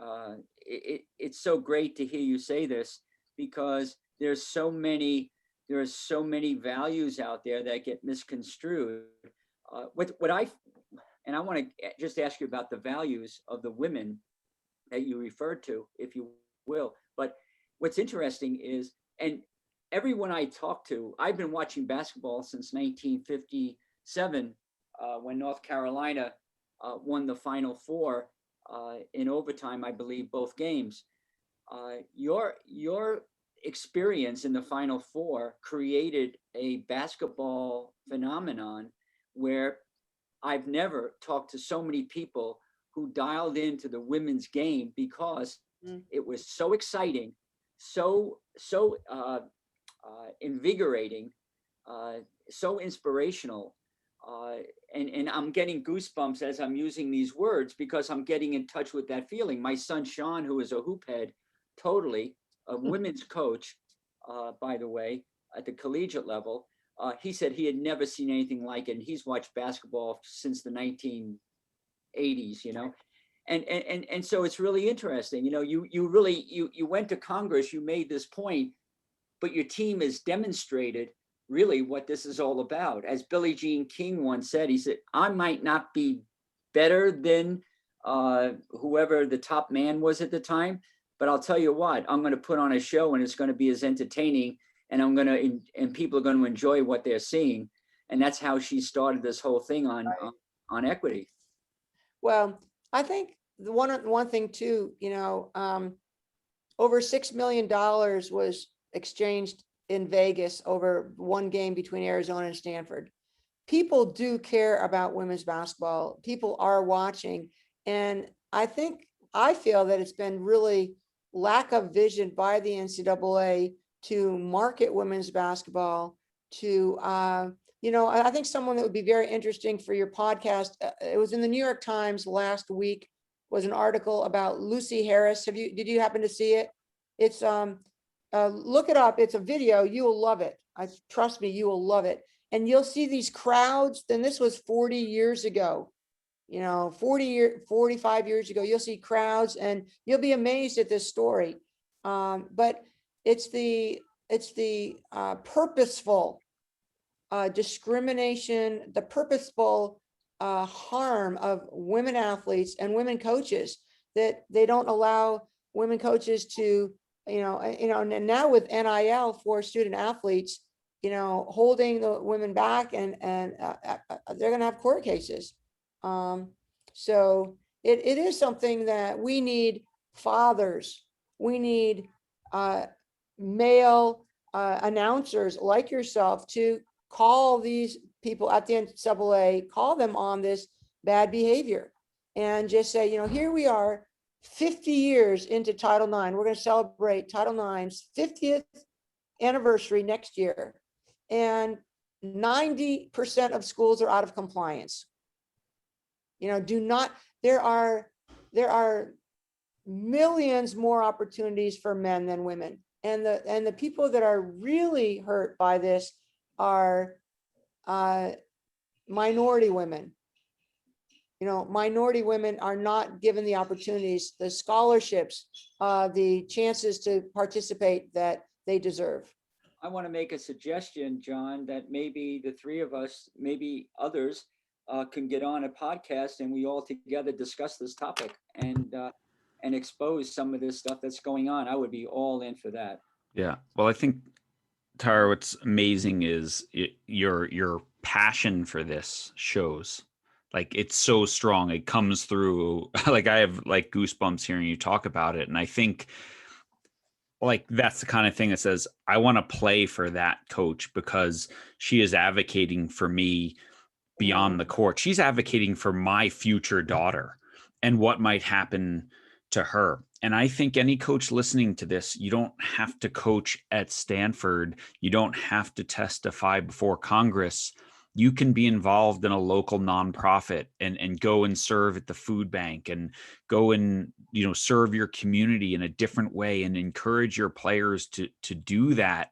it's so great to hear you say this, because there's so many values out there that get misconstrued. And I want to just ask you about the values of the women that you referred to, if you will. But what's interesting is, and everyone I talk to, I've been watching basketball since 1957, when North Carolina won the Final Four in overtime, I believe, both games. Your experience in the Final Four created a basketball phenomenon where I've never talked to so many people who dialed into the women's game, because it was so exciting, so invigorating, so inspirational. And I'm getting goosebumps as I'm using these words, because I'm getting in touch with that feeling. My son, Sean, who is a hoop head, totally, a women's coach, by the way, at the collegiate level, he said he had never seen anything like it. And he's watched basketball since the 1980s, and so it's really interesting. You went to Congress, you made this point, but your team has demonstrated really what this is all about. As Billie Jean King once said, he said, I might not be better than whoever the top man was at the time, but I'll tell you what, I'm going to put on a show, and it's going to be as entertaining, and people are going to enjoy what they're seeing. And that's how she started this whole thing on equity. Well, I think the one thing too, over $6 million was exchanged in Vegas over one game between Arizona and Stanford. People do care about women's basketball. People are watching. And I feel that it's been really lack of vision by the NCAA to market women's basketball to, I think someone that would be very interesting for your podcast, it was in the New York Times last week, was an article about Lucy Harris. Did you happen to see it? It's look it up. It's a video. You will love it. Trust me, you will love it. And you'll see these crowds. Then this was 40 years ago, 45 years ago. You'll see crowds, and you'll be amazed at this story. But it's the purposeful discrimination, the purposeful harm of women athletes and women coaches, that they don't allow women coaches to, and now with NIL for student athletes, holding the women back, and they're going to have court cases. So it is something that we need fathers, we need male announcers like yourself to call these people at the NCAA, call them on this bad behavior, and just say, here we are 50 years into Title IX. We're going to celebrate Title IX's 50th anniversary next year. And 90% of schools are out of compliance. There are millions more opportunities for men than women. And the people that are really hurt by this are minority women. Minority women are not given the opportunities, the scholarships, the chances to participate that they deserve. I want to make a suggestion, John, that maybe the three of us, maybe others, can get on a podcast and we all together discuss this topic and expose some of this stuff that's going on. I would be all in for that. Yeah. Well, I think, Tara, what's amazing is your passion for this shows. Like, it's so strong. It comes through. Like, I have like goosebumps hearing you talk about it. And I think like that's the kind of thing that says, I want to play for that coach because she is advocating for me beyond the court. She's advocating for my future daughter and what might happen to her. And I think any coach listening to this, you don't have to coach at Stanford. You don't have to testify before Congress. You can be involved in a local nonprofit and go and serve at the food bank and go and, serve your community in a different way and encourage your players to do that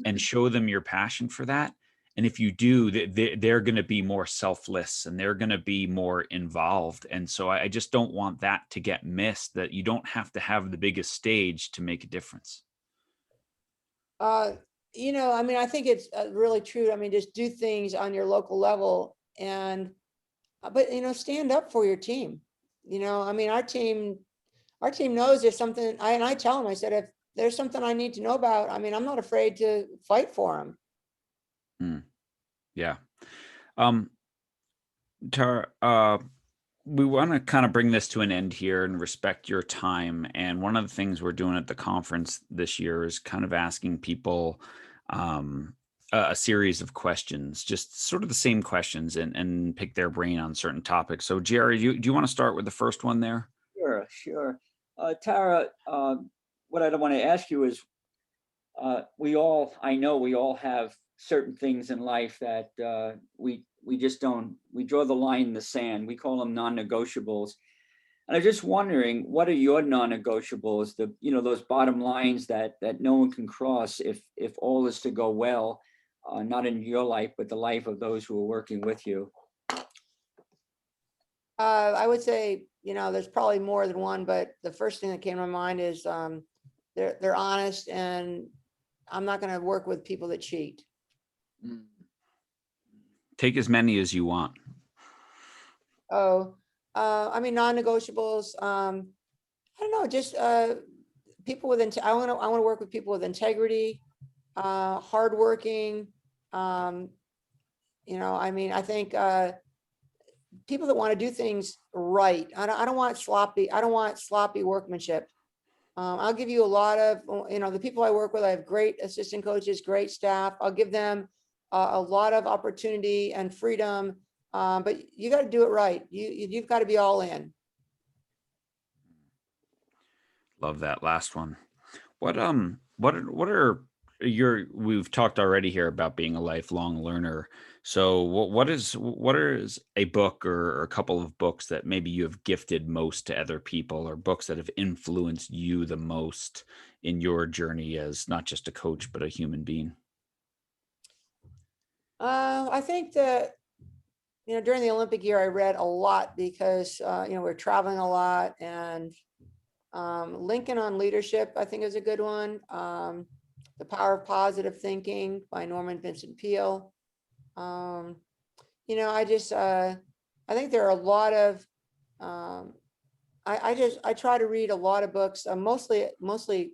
and show them your passion for that. And if you do, they're going to be more selfless and they're going to be more involved. And so I just don't want that to get missed, that you don't have to have the biggest stage to make a difference. I think it's really true. Just do things on your local level but stand up for your team. Our team knows there's something, and I tell them, I said, if there's something I need to know about, I'm not afraid to fight for them. Yeah. Tara, we want to kind of bring this to an end here and respect your time. And one of the things we're doing at the conference this year is kind of asking people a series of questions, just sort of the same questions, and pick their brain on certain topics. So Jerry, do you want to start with the first one there? Sure. Tara, what I want to ask you is, we all have certain things in life that we just don't, we draw the line in the sand. We call them non-negotiables. And I'm just wondering, what are your non-negotiables, those bottom lines that no one can cross if all is to go well, not in your life, but the life of those who are working with you? I would say, there's probably more than one, but the first thing that came to my mind is they're honest, and I'm not going to work with people that cheat. Take as many as you want. Non-negotiables. I don't know, just people with. I want to work with people with integrity, hardworking. I think people that want to do things right. I don't want sloppy. I don't want sloppy workmanship. I'll give you a lot of, the people I work with. I have great assistant coaches, great staff. I'll give them a lot of opportunity and freedom, but you got to do it right. You've got to be all in. Love that last one. What are We've talked already here about being a lifelong learner. So what is a book or a couple of books that maybe you have gifted most to other people, or books that have influenced you the most in your journey as not just a coach, but a human being? I think that, during the Olympic year, I read a lot because, we're traveling a lot, and Lincoln on Leadership, I think, is a good one. The Power of Positive Thinking by Norman Vincent Peale. Um, I think there are a lot of, I try to read a lot of books. Mostly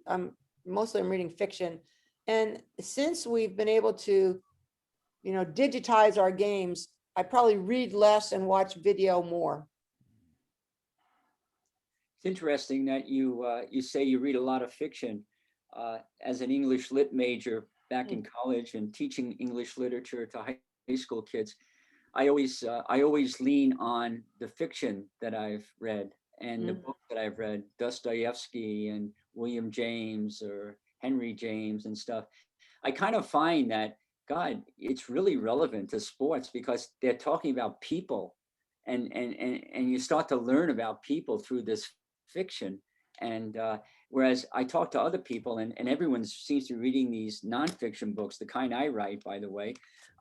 I'm reading fiction. And since we've been able to, digitize our games, I probably read less and watch video more. It's interesting that you say you read a lot of fiction. As an English lit major back in college and teaching English literature to high school kids, I always lean on the fiction that I've read and the book that I've read, Dostoevsky and William James or Henry James and stuff. I kind of find that, God, it's really relevant to sports because they're talking about people, and you start to learn about people through this fiction. And whereas I talk to other people, and everyone seems to be reading these nonfiction books, the kind I write, by the way,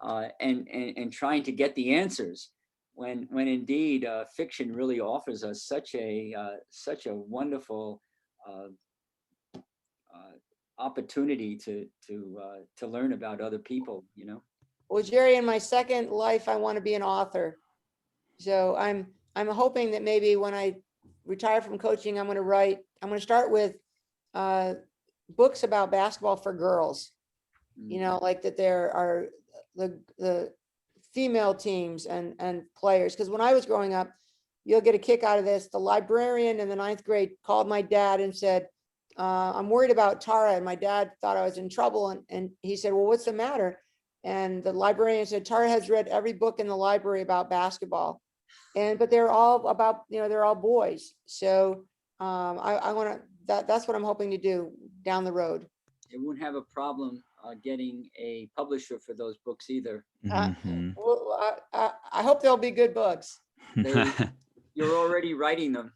and trying to get the answers, when indeed fiction really offers us such a wonderful opportunity to learn about other people. Well, Jerry, in my second life, I want to be an author. So I'm hoping that maybe when I retire from coaching, I'm going to start with books about basketball for girls. Like that there are the female teams and players. Because when I was growing up, you'll get a kick out of this. The librarian in the 9th grade called my dad and said, I'm worried about Tara. And my dad thought I was in trouble. And he said, well, what's the matter? And the librarian said, Tara has read every book in the library about basketball. But they're all about, they're all boys. So I want to, that's what I'm hoping to do down the road. They won't have a problem getting a publisher for those books either. Well, I hope they'll be good books. You're already writing them.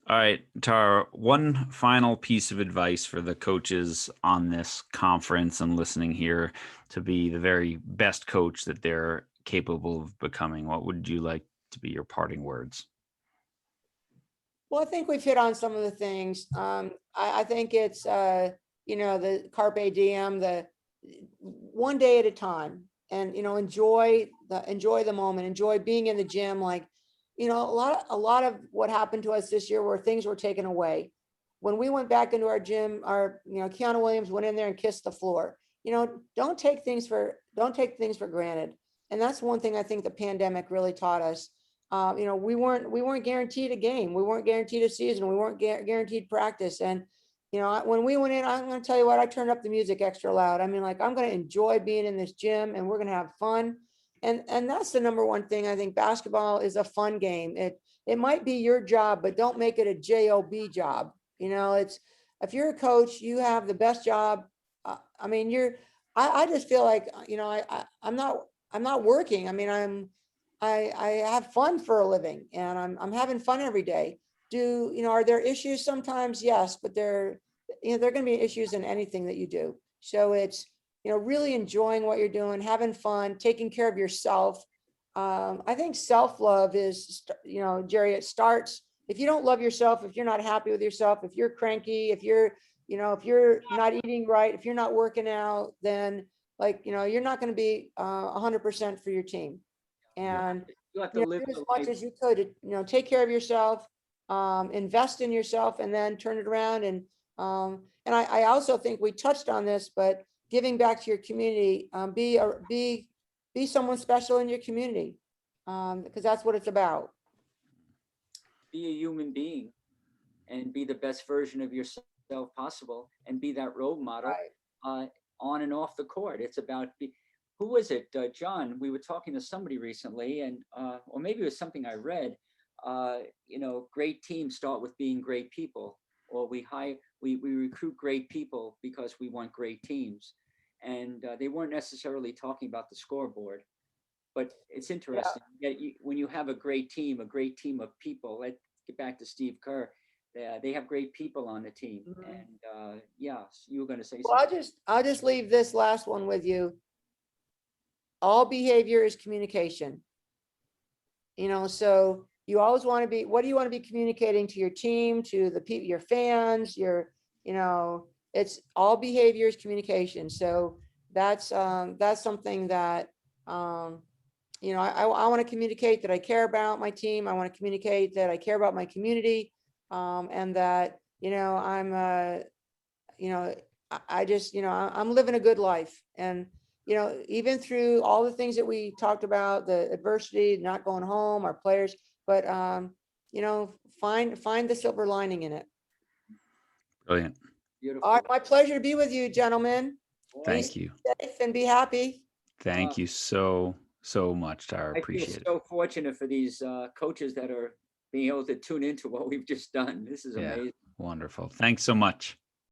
All right, Tara, one final piece of advice for the coaches on this conference and listening here to be the very best coach that they're capable of becoming. What would you like to be your parting words? Well, I think we've hit on some of the things. I think it's, the carpe diem, the one day at a time, and, enjoy the moment, enjoy being in the gym. Like, a lot of what happened to us this year were things were taken away. When we went back into our gym, Keanu Williams went in there and kissed the floor. Don't take things for granted. And that's one thing I think the pandemic really taught us. We weren't guaranteed a game. We weren't guaranteed a season. We weren't guaranteed practice. And, when we went in, I'm going to tell you what, I turned up the music extra loud. I mean, like, I'm going to enjoy being in this gym, and we're going to have fun. And that's the number one thing. I think basketball is a fun game. It might be your job, but don't make it a job job. If you're a coach, you have the best job. I just feel like, I'm not working. I mean, I have fun for a living, and I'm having fun every day. Are there issues sometimes? Yes, but there are going to be issues in anything that you do. So it's, really enjoying what you're doing, having fun, taking care of yourself. I think self-love is, Jerry, it starts, if you don't love yourself, if you're not happy with yourself, if you're cranky, if you're not eating right, if you're not working out, then you're not going to be 100% for your team. And you have to live do as much as you could, take care of yourself, invest in yourself, and then turn it around. And I also think we touched on this, but giving back to your community, be someone special in your community, because that's what it's about. Be a human being and be the best version of yourself possible, and be that role model, right, on and off the court. It's about who was it, John? We were talking to somebody recently, and or maybe it was something I read. Great teams start with being great people, or we we recruit great people because we want great teams. And they weren't necessarily talking about the scoreboard. But it's interesting that when you have a great team of people, let's get back to Steve Kerr. They have great people on the team. And you were going to say something. I'll just leave this last one with you. All behavior is communication. So you always want to be, what do you want to be communicating to your team, to the people, your fans, it's all behavior is communication. So that's something that, I want to communicate that I care about my team. I want to communicate that I care about my community, and that, I'm, I'm living a good life. And, even through all the things that we talked about, the adversity, not going home, our players, but, find the silver lining in it. Brilliant. Beautiful. All right, my pleasure to be with you, gentlemen. Thank you. Be safe and be happy. Thank you so much, Tara. Appreciate it. I feel so fortunate for these coaches that are being able to tune into what we've just done. This is amazing. Wonderful. Thanks so much.